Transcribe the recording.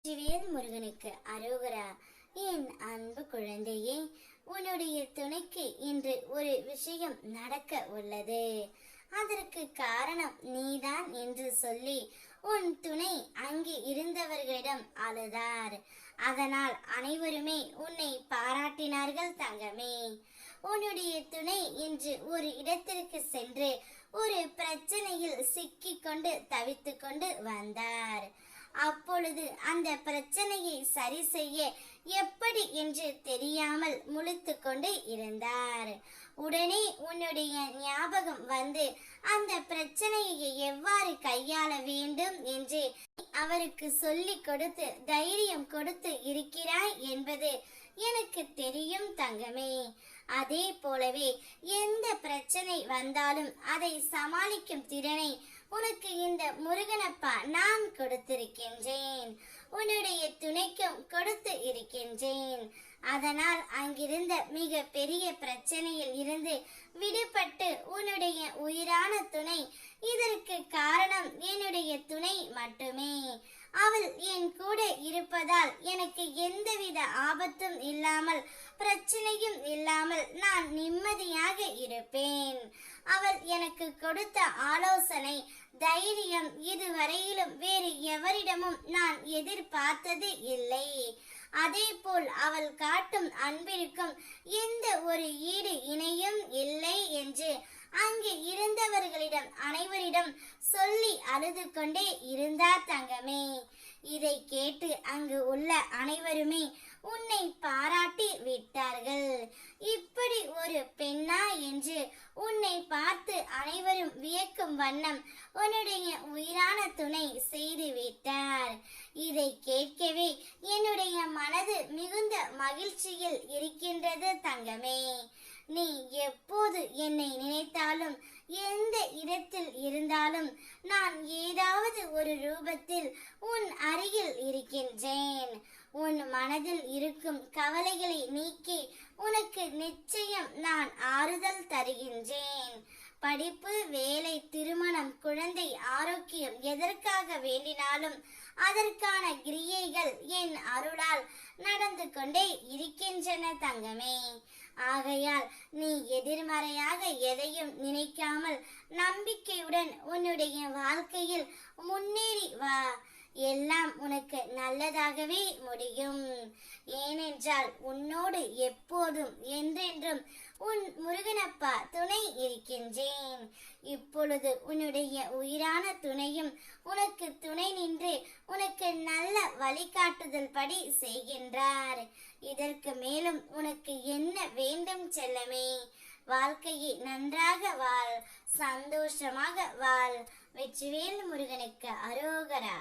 வெற்றிவேல் முருகனுக்கு அரோகரா. என் அன்பு குழந்தையே, உன்னுடைய துணைக்கு இன்று ஒரு விஷயம் நடக்க உள்ளது. அதற்கு காரணம் நீதான் என்று சொல்லி உன் துணை அங்கே இருந்தவர்களிடம் அழுதார். அதனால் அனைவருமே உன்னை பாராட்டினார்கள் தங்கமே. உன்னுடைய துணை இன்று ஒரு இடத்திற்கு சென்று ஒரு பிரச்சனையில் சிக்கிக் கொண்டு தவித்து கொண்டு வந்தார். அப்பொழுது அந்த பிரச்சனையை சரி செய்ய எப்படி என்று தெரியாமல் முழித்து கொண்டு இருந்தார். உடனே உன்னுடைய ஞாபகம் வந்து அந்த பிரச்சனையை எவ்வாறு கையாள வேண்டும் என்று அவருக்கு சொல்லிக் கொடுத்து தைரியம் கொடுத்து இருக்கிறாய் என்பது எனக்கு தெரியும் தங்கமே. அதே போலவே எந்த பிரச்சனை வந்தாலும் அதை சமாளிக்கும் திறனை உனக்கு இந்த முருகனப்பா நான் கொடுத்திருக்கின்றேன். உன்னுடைய துணைக்கும் கொடுத்து இருக்கின்றேன். அதனால் அங்கிருந்த மிக பெரிய பிரச்சனையில் இருந்து விடுபட்டு உன்னுடைய உயிரான துணை, இதற்கு காரணம் என்னுடைய துணை மட்டுமே. அவள் என் கூட இருப்பதால் எனக்கு எந்தவித ஆபத்தும் இல்லாமல் பிரச்சனையும் இல்லாமல் நான் நிம்மதியாக இருப்பேன். அவள் எனக்கு கொடுத்த ஆலோசனை, தைரியம் இதுவரையிலும் வேறு எவரிடமும் நான் எதிர்பார்த்தது இல்லை. அதே போல் அவள் காட்டும் அன்பிற்கும் எந்த ஒரு ஈடு இணையும் இல்லை என்று அங்கு இருந்தவர்களிடம் அனைவரிடம் சொல்லி அழுது கொண்டே இருந்தார் தங்கமே. இதை கேட்டு அங்கு உள்ள அனைவருமே உன்னை பாராட்டி விட்டார்கள். இப்படி ஒரு பெண்ணா என்று உன்னை பார்த்து அனைவரும் வியக்கும் வண்ணம் உன்னுடைய உயிரான துணை செய்து விட்டார். இதை கேட்கவே என்னுடைய மனது மிகுந்த மகிழ்ச்சியில் இருக்கின்றது தங்கமே. நீ எப்போது என்னை நினைத்தாலும் எந்த இடத்தில் இருந்தாலும் நான் ஏதாவது ஒரு ரூபத்தில் உன் அருகில் இருக்கின்றேன். உன் மனதில் இருக்கும் கவலைகளை நீக்கி உனக்கு நிச்சயம் நான் ஆறுதல் தருகின்றேன். படிப்பு, வேலை, திருமணம், குழந்தை ஆரோக்கியம் எதற்காக வேண்டினாலும் அதற்கான கிரியைகள் என் அருளால் நடந்து கொண்டே இருக்கின்றன தங்கமே. ஆகையால் நீ எதிர்மறையாக எதையும் நினைக்காமல் நம்பிக்கையுடன் உன்னுடைய வாழ்க்கையில் முன்னேறி வா. எல்லாம் உனக்கு நல்லதாகவே முடியும். ஏனென்றால் உன்னோடு எப்போதும் என்றென்றும் உன் முருகனப்பா துணை இருக்கின்றேன். இப்பொழுது உன்னுடைய உயிரான துணையும் உனக்கு துணை நின்று உனக்கு நல்ல வழிகாட்டுதல் படி செய்கின்றார். இதற்கு மேலும் உனக்கு என்ன வேண்டும் செல்லமே? வாழ்க்கையை நன்றாக வாழ், சந்தோஷமாக வாழ். வெற்றிவேல் முருகனுக்கு அரோகரா.